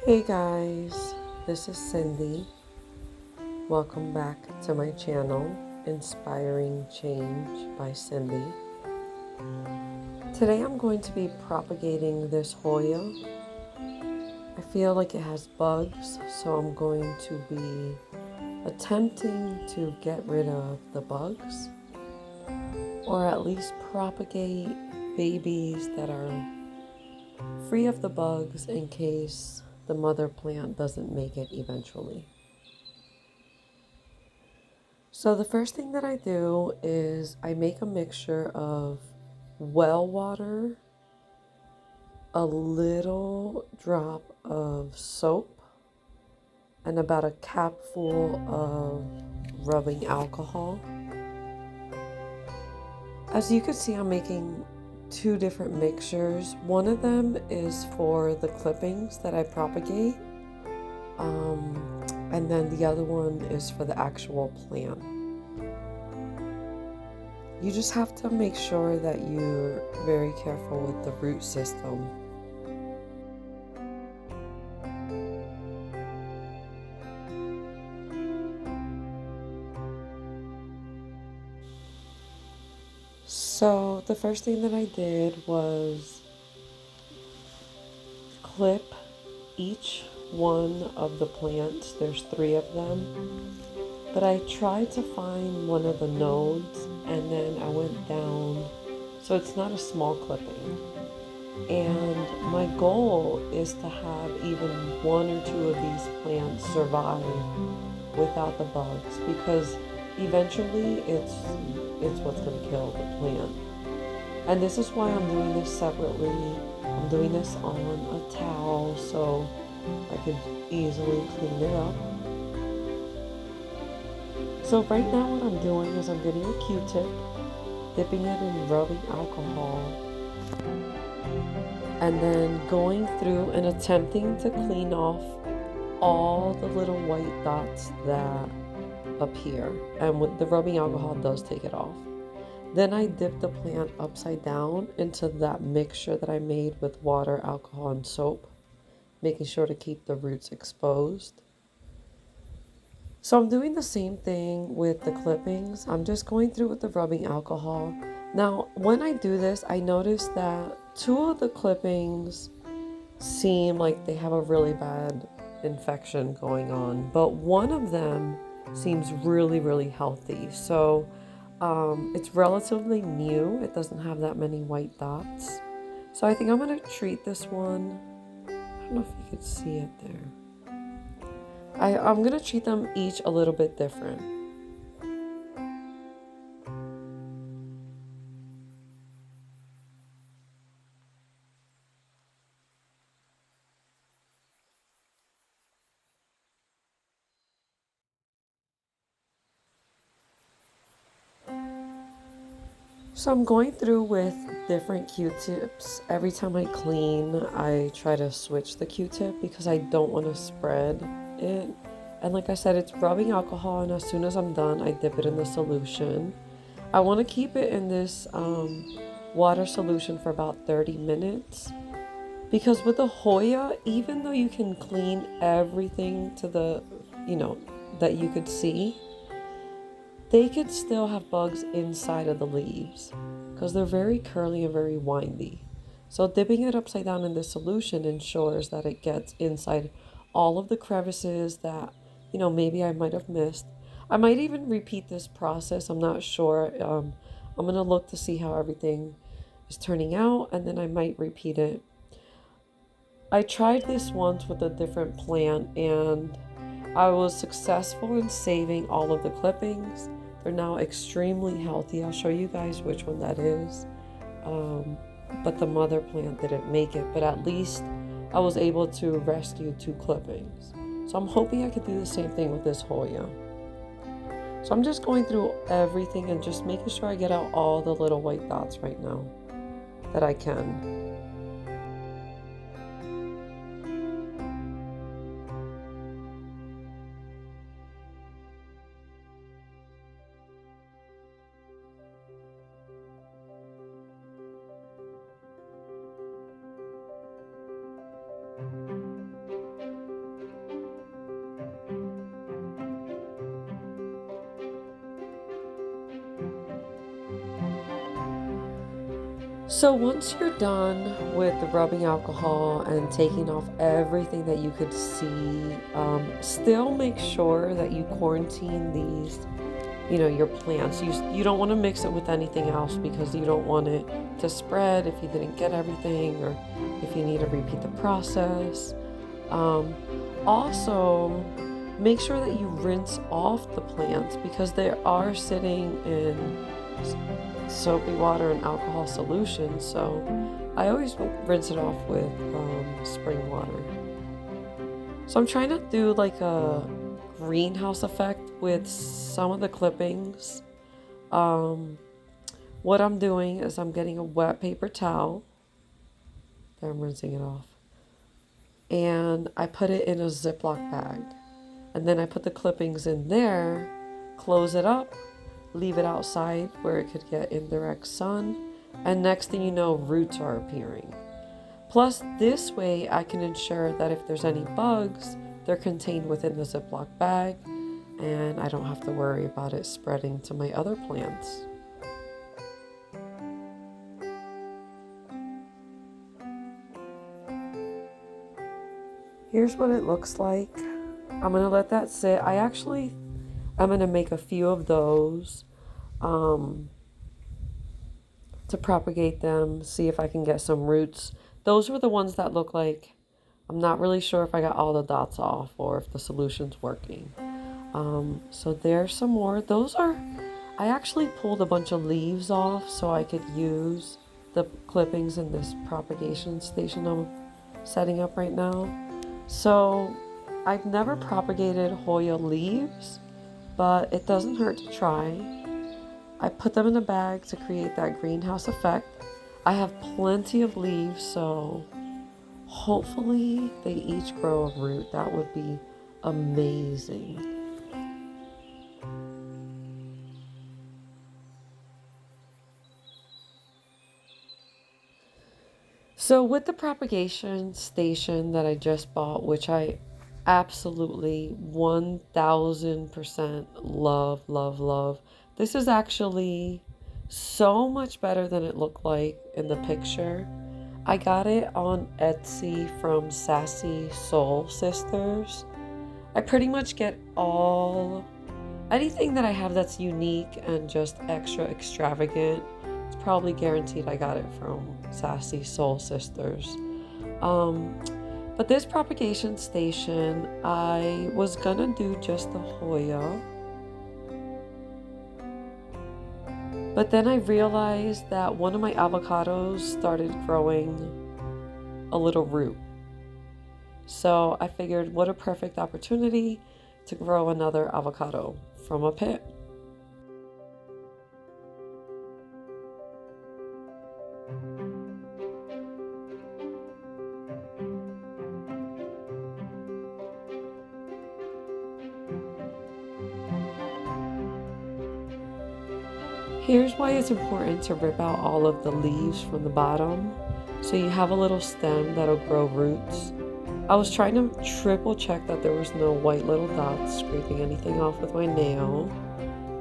Hey guys, this is Cindy. Welcome back to my channel, Inspiring Change by Cindy. Today I'm going to be propagating this Hoya. I feel like it has bugs, so I'm going to be attempting to get rid of the bugs, or at least propagate babies that are free of the bugs in case the mother plant doesn't make it eventually. So the first thing that I do is I make a mixture of well water, a little drop of soap, and about a capful of rubbing alcohol. As you can see, I'm making two different mixtures. One of them is for the clippings that I propagate, and then the other one is for the actual plant. You just have to make sure that you're very careful with the root system. So the first thing that I did was clip each one of the plants. There's 3 of them. But I tried to find one of the nodes and then I went down. So it's not a small clipping. And my goal is to have even 1 or 2 of these plants survive without the bugs, because eventually it's what's going to kill the plant. And this is why I'm doing this separately. I'm doing this on a towel so I could easily clean it up. So right now what I'm doing is I'm getting a Q-tip, dipping it in rubbing alcohol, and then going through and attempting to clean off all the little white dots that appear. And with the rubbing alcohol does take it off. Then I dip the plant upside down into that mixture that I made with water, alcohol, and soap, making sure to keep the roots exposed. So I'm doing the same thing with the clippings. I'm just going through with the rubbing alcohol. Now, when I do this, I notice that 2 of the clippings seem like they have a really bad infection going on, but one of them seems really, really healthy. So it's relatively new. It doesn't have that many white dots. So I think I'm going to treat this one. I don't know if you could see it there. I'm going to treat them each a little bit different. So I'm going through with different Q-tips. Every time I clean, I try to switch the Q-tip because I don't want to spread it. And like I said, it's rubbing alcohol, and as soon as I'm done, I dip it in the solution. I want to keep it in this water solution for about 30 minutes. Because with the Hoya, even though you can clean everything to the, that you could see, they could still have bugs inside of the leaves because they're very curly and very windy. So dipping it upside down in this solution ensures that it gets inside all of the crevices that, maybe I might have missed. I might even repeat this process. I'm not sure. I'm going to look to see how everything is turning out, and then I might repeat it. I tried this once with a different plant, and I was successful in saving all of the clippings. They're now extremely healthy. I'll show you guys which one that is. But the mother plant didn't make it, but at least I was able to rescue 2 clippings. So I'm hoping I could do the same thing with this Hoya. So I'm just going through everything and just making sure I get out all the little white dots right now that I can. So once you're done with the rubbing alcohol and taking off everything that you could see, still make sure that you quarantine these, your plants. You don't want to mix it with anything else because you don't want it to spread if you didn't get everything or if you need to repeat the process. Um, Also, make sure that you rinse off the plants because they are sitting in soapy water and alcohol solution. So I always rinse it off with spring water. So I'm trying to do like a greenhouse effect with some of the clippings. Um, what I'm doing is I'm getting a wet paper towel. There, I'm rinsing it off. And I put it in a Ziploc bag. And then I put the clippings in there, close it up, leave it outside where it could get indirect sun. And next thing you know, roots are appearing. Plus, this way I can ensure that if there's any bugs, they're contained within the Ziploc bag and I don't have to worry about it spreading to my other plants. Here's what it looks like. I'm gonna let that sit. I'm gonna make a few of those to propagate them, see if I can get some roots. Those were the ones that look like, I'm not really sure if I got all the dots off or if the solution's working. So there's some more. I actually pulled a bunch of leaves off so I could use the clippings in this propagation station I'm setting up right now. So I've never propagated Hoya leaves, but it doesn't hurt to try. I put them in a bag to create that greenhouse effect. I have plenty of leaves, so hopefully they each grow a root. That would be amazing. So with the propagation station that I just bought, which I absolutely 1000% love, love, love. This is actually so much better than it looked like in the picture. I got it on Etsy from Sassy Soul Sisters. I pretty much get anything that I have that's unique and just extra extravagant. It's probably guaranteed I got it from Sassy Soul Sisters. But this propagation station, I was gonna do just the Hoya. But then I realized that one of my avocados started growing a little root. So I figured what a perfect opportunity to grow another avocado from a pit. Here's why it's important to rip out all of the leaves from the bottom so you have a little stem that'll grow roots. I was trying to triple check that there was no white little dots scraping anything off with my nail.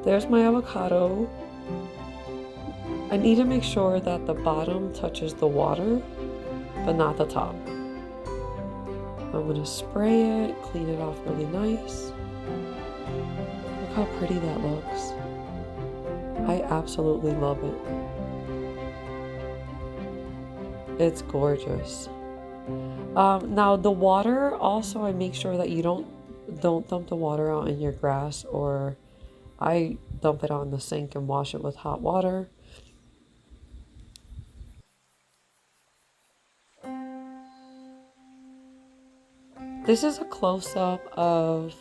There's my avocado. I need to make sure that the bottom touches the water, but not the top. I'm gonna spray it, clean it off really nice. Look how pretty that looks. I absolutely love it. It's gorgeous. Now the water, also I make sure that you don't dump the water out in your grass, or I dump it on the sink and wash it with hot water. This is a close-up of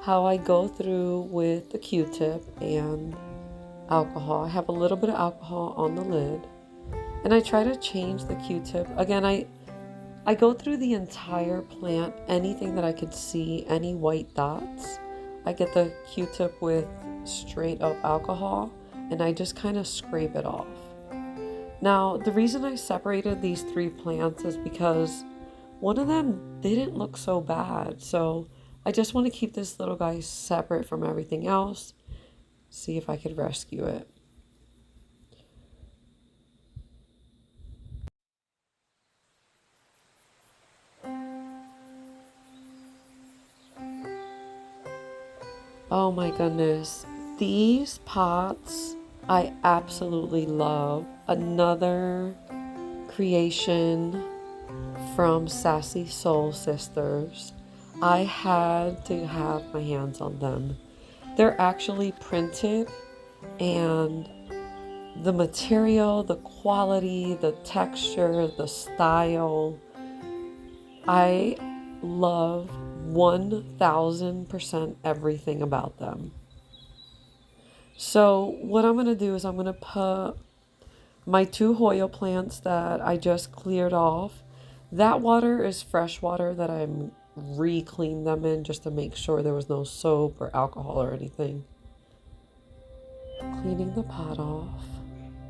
how I go through with the Q-tip and alcohol. I have a little bit of alcohol on the lid, and I try to change the Q-tip. Again, I go through the entire plant, anything that I could see, any white dots. I get the Q-tip with straight up alcohol, and I just kind of scrape it off. Now, the reason I separated these three plants is because one of them didn't look so bad. So I just want to keep this little guy separate from everything else. See if I could rescue it. Oh my goodness. These pots I absolutely love. Another creation from Sassy Soul Sisters. I had to have my hands on them. They're actually printed, and the material, the quality, the texture, the style, I love 1000% everything about them. So what I'm going to do is I'm going to put my 2 Hoya plants that I just cleared off. That water is fresh water that I'm re-cleaned them in just to make sure there was no soap or alcohol or anything. Cleaning the pot off.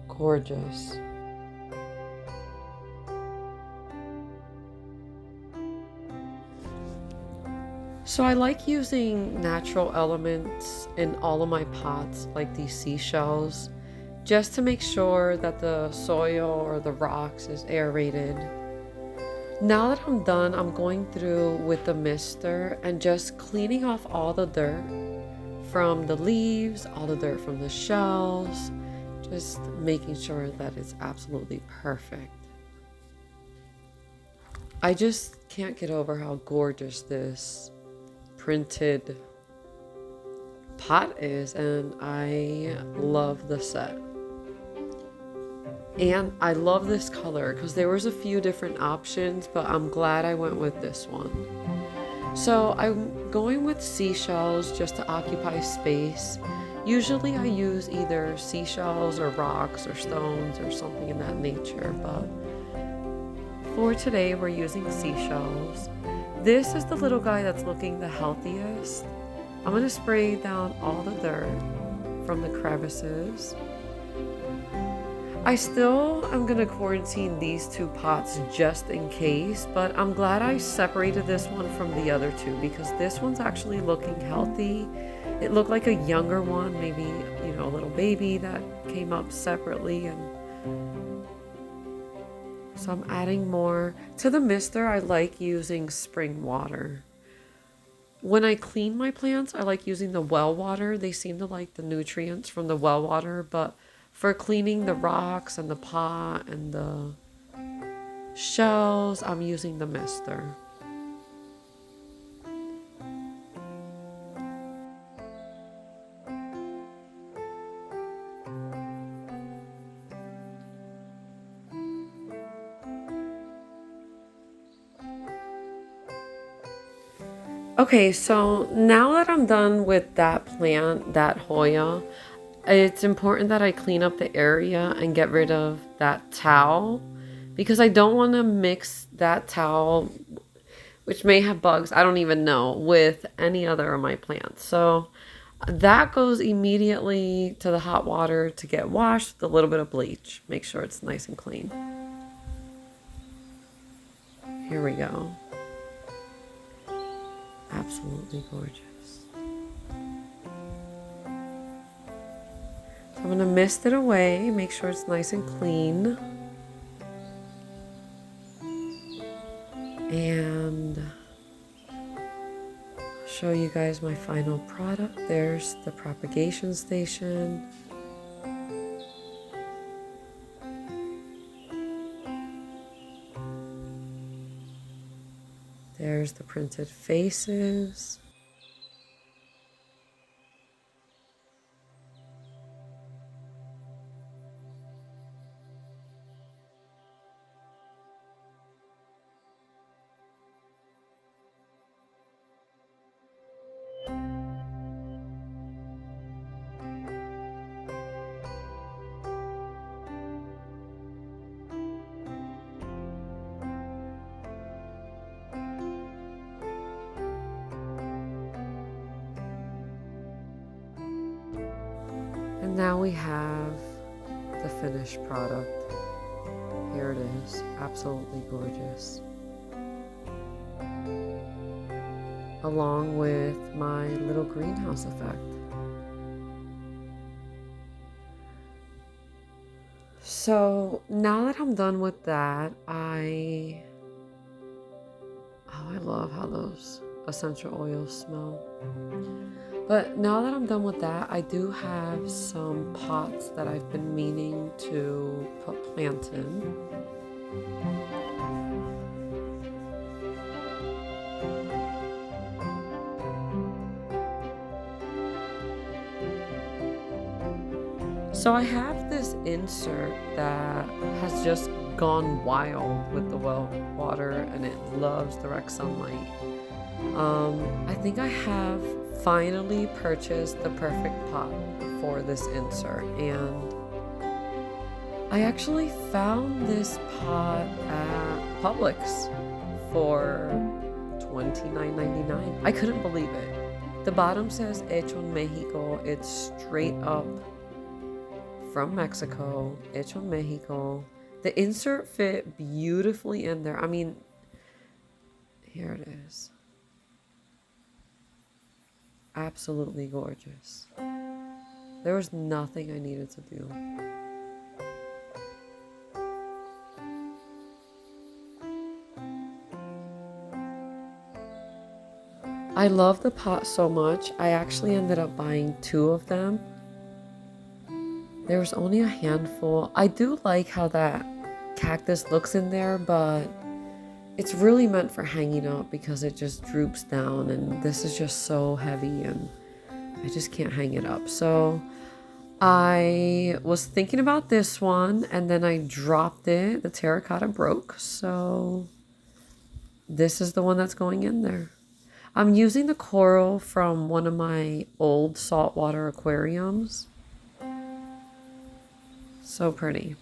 Gorgeous. So I like using natural elements in all of my pots, like these seashells, just to make sure that the soil or the rocks is aerated. Now that I'm done, I'm going through with the mister and just cleaning off all the dirt from the leaves, all the dirt from the shells, just making sure that it's absolutely perfect. I just can't get over how gorgeous this printed pot is, and I love the set. And I love this color because there was a few different options, but I'm glad I went with this one. So I'm going with seashells just to occupy space. Usually I use either seashells or rocks or stones or something in that nature, but for today we're using seashells. This is the little guy that's looking the healthiest. I'm going to spray down all the dirt from the crevices. I still am going to quarantine these 2 pots just in case, but I'm glad I separated this one from the other 2 because this one's actually looking healthy. It looked like a younger one, maybe, a little baby that came up separately, and so I'm adding more. To the mister, I like using spring water. When I clean my plants, I like using the well water. They seem to like the nutrients from the well water, but for cleaning the rocks and the pot and the shells, I'm using the mister. Okay, so now that I'm done with that plant, that Hoya, it's important that I clean up the area and get rid of that towel because I don't want to mix that towel, which may have bugs, I don't even know, with any other of my plants. So that goes immediately to the hot water to get washed with a little bit of bleach. Make sure it's nice and clean. Here we go. Absolutely gorgeous. So I'm going to mist it away, make sure it's nice and clean. And I'll show you guys my final product. There's the propagation station. There's the printed faces. And now we have the finished product. Here it is, absolutely gorgeous. Along with my little greenhouse effect. So now that I'm done with that, I love how those essential oil smell. But now that I'm done with that, I do have some pots that I've been meaning to put plants in. So I have this insert that has just gone wild with the well water, and it loves direct sunlight. I think I have finally purchased the perfect pot for this insert, and I actually found this pot at Publix for $29.99. I couldn't believe it. The bottom says Hecho en Mexico. It's straight up from Mexico, Hecho en Mexico. The insert fit beautifully in there. I mean, here it is. Absolutely gorgeous. There was nothing I needed to do. I love the pot so much, I actually ended up buying 2 of them. There was only a handful. I do like how that cactus looks in there, but it's really meant for hanging up because it just droops down, and this is just so heavy and I just can't hang it up. So I was thinking about this one, and then I dropped it. The terracotta broke, so this is the one that's going in there. I'm using the coral from one of my old saltwater aquariums. So pretty.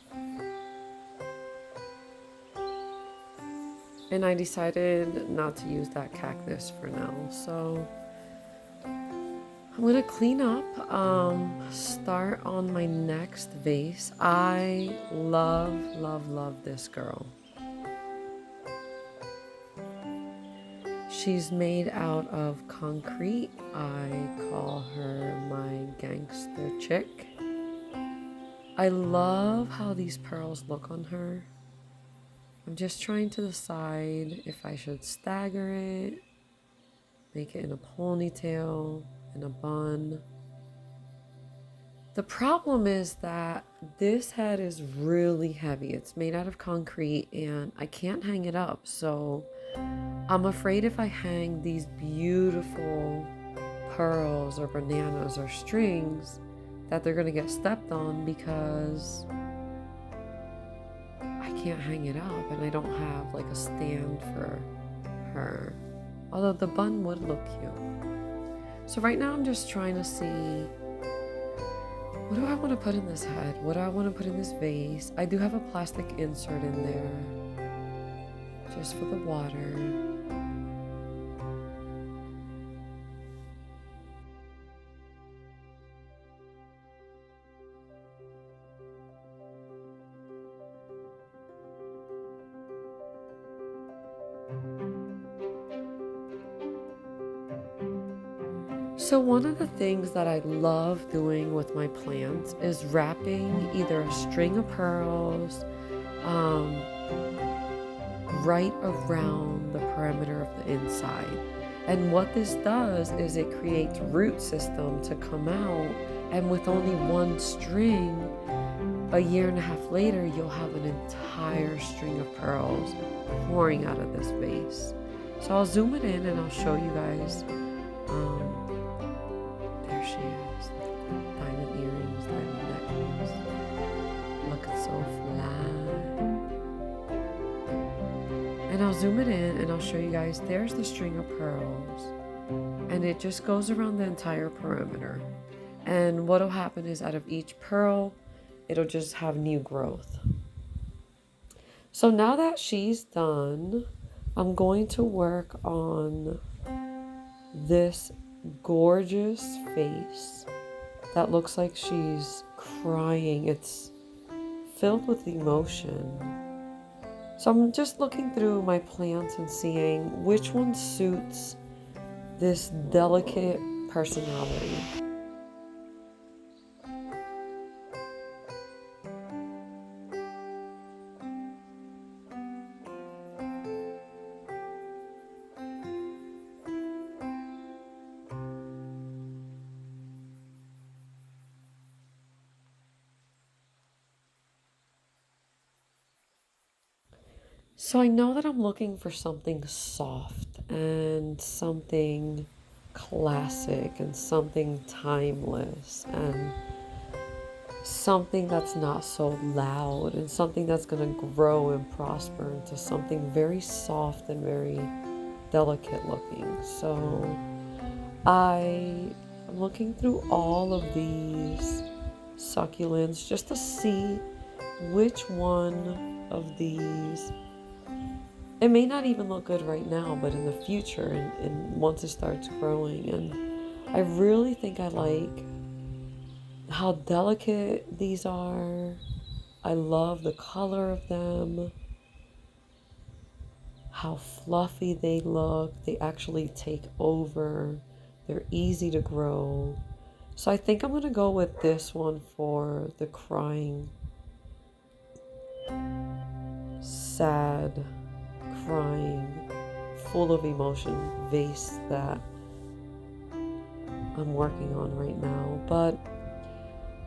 And I decided not to use that cactus for now. So I'm gonna clean up, start on my next vase. I love, love, love this girl. She's made out of concrete. I call her my gangster chick. I love how these pearls look on her. I'm just trying to decide if I should stagger it, make it in a ponytail, in a bun. The problem is that this head is really heavy. It's made out of concrete and I can't hang it up. So I'm afraid if I hang these beautiful pearls or bananas or strings, that they're gonna get stepped on because I can't hang it up and I don't have like a stand for her. Although the bun would look cute. So right now I'm just trying to see, what do I want to put in this head? What do I want to put in this vase? I do have a plastic insert in there just for the water. So one of the things that I love doing with my plants is wrapping either a string of pearls right around the perimeter of the inside. And what this does is it creates root system to come out, and with only one string, a year and a half later, you'll have an entire string of pearls pouring out of this vase. So I'll zoom it in and I'll show you guys. There she is. Diamond earrings, diamond necklace. Looking so fly. And I'll zoom it in and I'll show you guys. There's the string of pearls. And it just goes around the entire perimeter. And what'll happen is out of each pearl, it'll just have new growth. So now that she's done, I'm going to work on this gorgeous face that looks like she's crying. It's filled with emotion. So I'm just looking through my plants and seeing which one suits this delicate personality. So I know that I'm looking for something soft and something classic and something timeless and something that's not so loud and something that's going to grow and prosper into something very soft and very delicate looking. So I am looking through all of these succulents just to see which one of these, it may not even look good right now, but in the future and once it starts growing. And I really think I like how delicate these are. I love the color of them, how fluffy they look. They actually take over. They're easy to grow. So I think I'm going to go with this one for the crying, sad, crying, full of emotion vase that I'm working on right now. But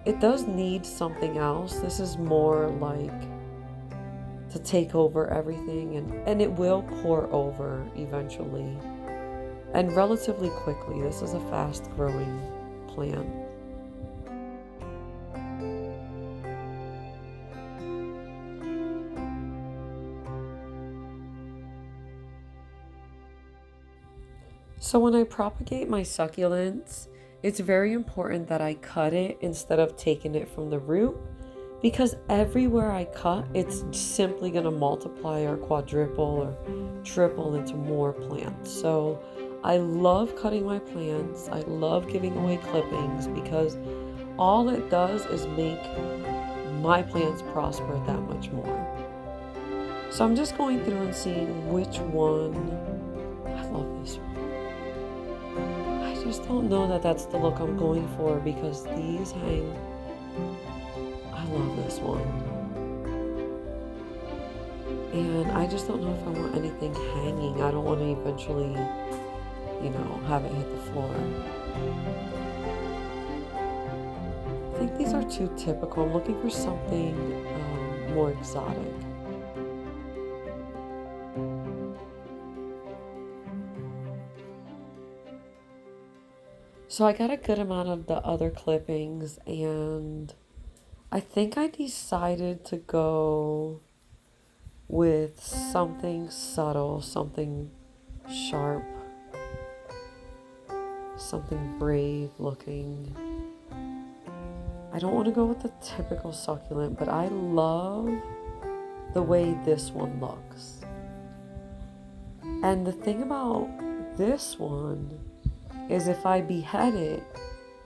it does need something else. This is more like to take over everything, and it will pour over eventually and relatively quickly. This is a fast growing plant. So when I propagate my succulents, it's very important that I cut it instead of taking it from the root, because everywhere I cut, it's simply going to multiply or quadruple or triple into more plants. So I love cutting my plants. I love giving away clippings because all it does is make my plants prosper that much more. So I'm just going through and seeing which one. I love this one. I just don't know that that's the look I'm going for because these hang. I love this one. And I just don't know if I want anything hanging. I don't want to eventually, have it hit the floor. I think these are too typical. I'm looking for something more exotic. So I got a good amount of the other clippings, and I think I decided to go with something subtle, something sharp, something brave looking. I don't want to go with the typical succulent, but I love the way this one looks. And the thing about this one is if I behead it,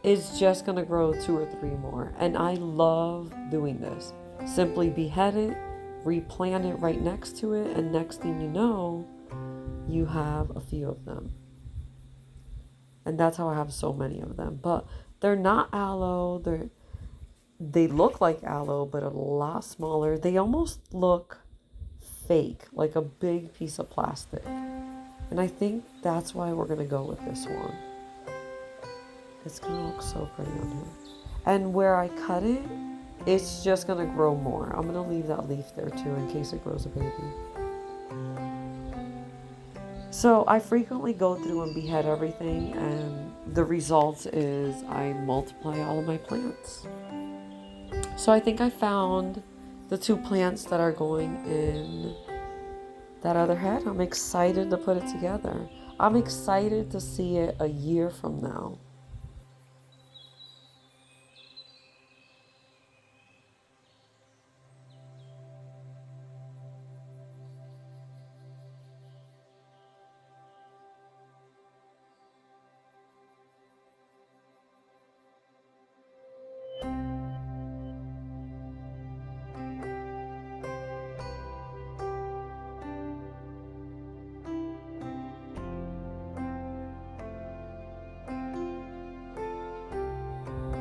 it's just going to grow 2 or 3 more. And I love doing this. Simply behead it, replant it right next to it, and next thing you know, you have a few of them. And that's how I have so many of them. But they're not aloe. They look like aloe, but a lot smaller. They almost look fake, like a big piece of plastic. And I think that's why we're going to go with this one. It's going to look so pretty on here. And where I cut it, it's just going to grow more. I'm going to leave that leaf there too in case it grows a baby. So I frequently go through and behead everything, and the result is I multiply all of my plants. So I think I found the 2 plants that are going in that other head. I'm excited to put it together. I'm excited to see it a year from now.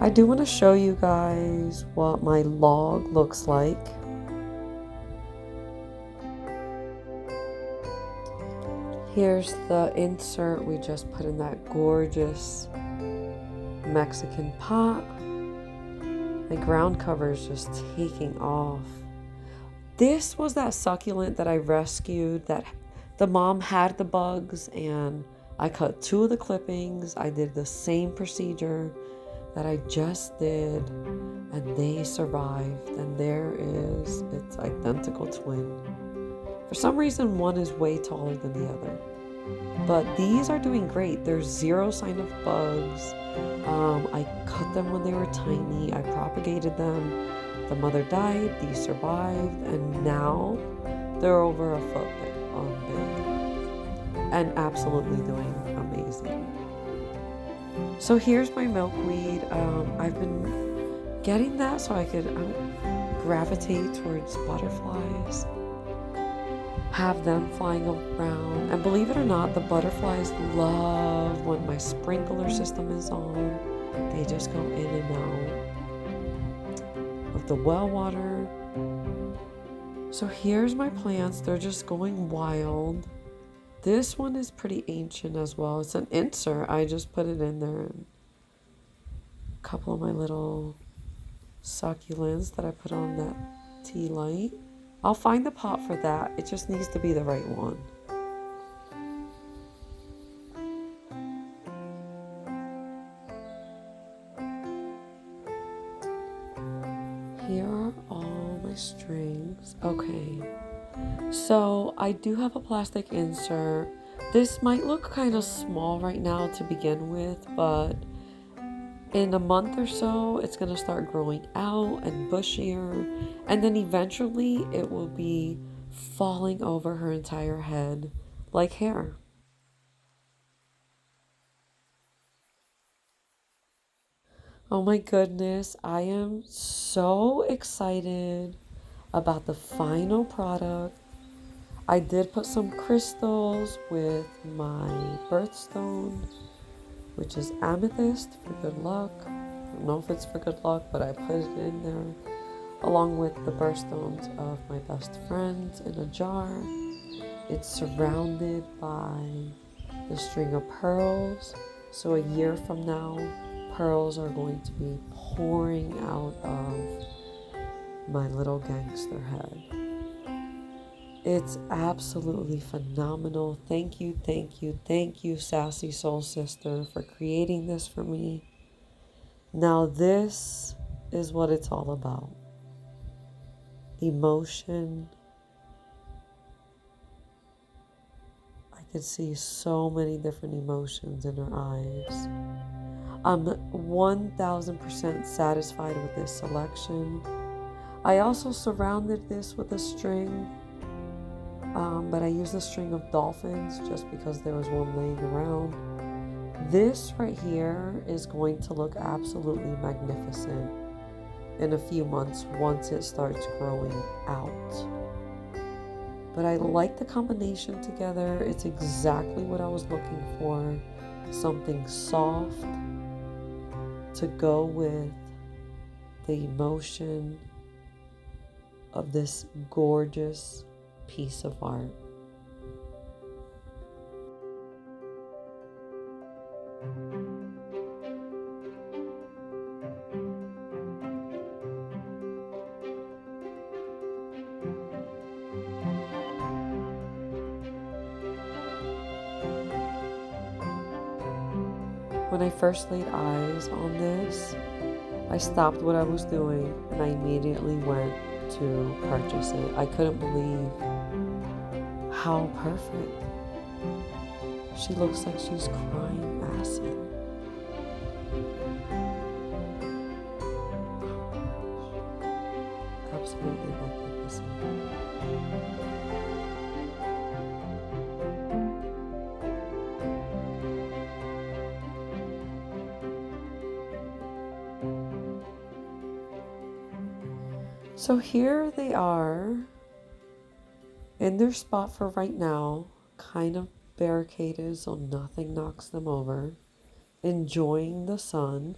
I do want to show you guys what my log looks like. Here's the insert we just put in that gorgeous Mexican pot. My ground cover is just taking off. This was that succulent that I rescued, that the mom had the bugs, and I cut 2 of the clippings. I did the same procedure that I just did, and they survived. And there is its identical twin. For some reason, one is way taller than the other. But these are doing great. There's 0 sign of bugs. I cut them when they were tiny. I propagated them. The mother died, these survived, and now they're over a foot big and absolutely doing amazing. So here's my milkweed. I've been getting that so I could gravitate towards butterflies, have them flying around. And believe it or not, the butterflies love when my sprinkler system is on. They just go in and out of the well water. So here's my plants. They're just going wild. This one is pretty ancient as well. It's an insert. I just put it in there. A couple of my little succulents that I put on that tea light. I'll find the pot for that. It just needs to be the right one. Here are all my strings. Okay, so I do have a plastic insert. This might look kind of small right now to begin with, but in a month or so, it's going to start growing out and bushier, and then eventually it will be falling over her entire head like hair. Oh my goodness, I am so excited about the final product. I did put some crystals with my birthstone, which is amethyst for good luck. I don't know if it's for good luck, but I put it in there along with the birthstones of my best friends in a jar. It's surrounded by the string of pearls. So a year from now, pearls are going to be pouring out of my little gangster head. It's absolutely phenomenal. Thank you, thank you, thank you, Sassy Soul Sister, for creating this for me. Now this is what it's all about. Emotion. I could see so many different emotions in her eyes. I'm 1000% satisfied with this selection. I also surrounded this with a string, but I used a string of dolphins just because there was one laying around. This right here is going to look absolutely magnificent in a few months once it starts growing out. But I like the combination together. It's exactly what I was looking for. Something soft to go with the emotion of this gorgeous piece of art. When I first laid eyes on this, I stopped what I was doing and I immediately went to purchase it. I couldn't believe how perfect. She looks like she's crying acid. Absolutely magnificent. So here they are in their spot for right now, kind of barricaded so nothing knocks them over, enjoying the sun.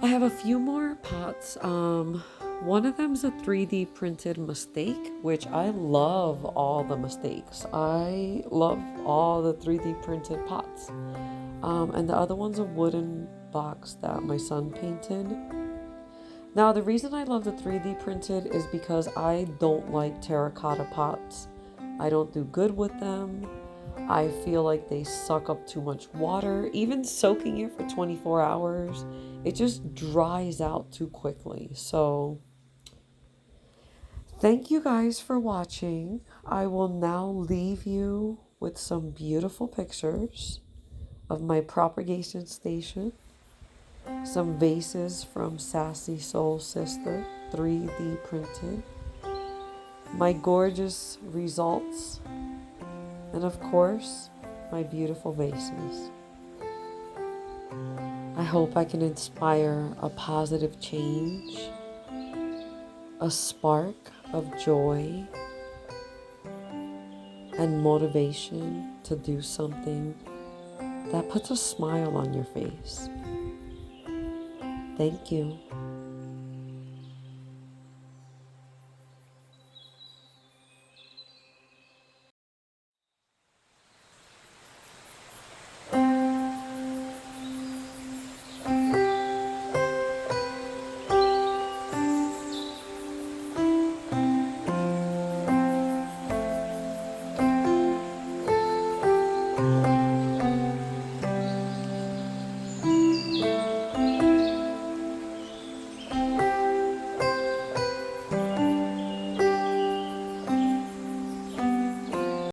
I have a few more pots. One of them is a 3D printed mistake, which I love all the mistakes. I love all the 3D printed pots. And the other one's a wooden box that my son painted. Now, the reason I love the 3D printed is because I don't like terracotta pots. I don't do good with them. I feel like they suck up too much water. Even soaking it for 24 hours, it just dries out too quickly. So, thank you guys for watching. I will now leave you with some beautiful pictures of my propagation station, some vases from Sassy Soul Sister, 3D printed, my gorgeous results, and of course, my beautiful vases. I hope I can inspire a positive change, a spark of joy, and motivation to do something that puts a smile on your face. Thank you.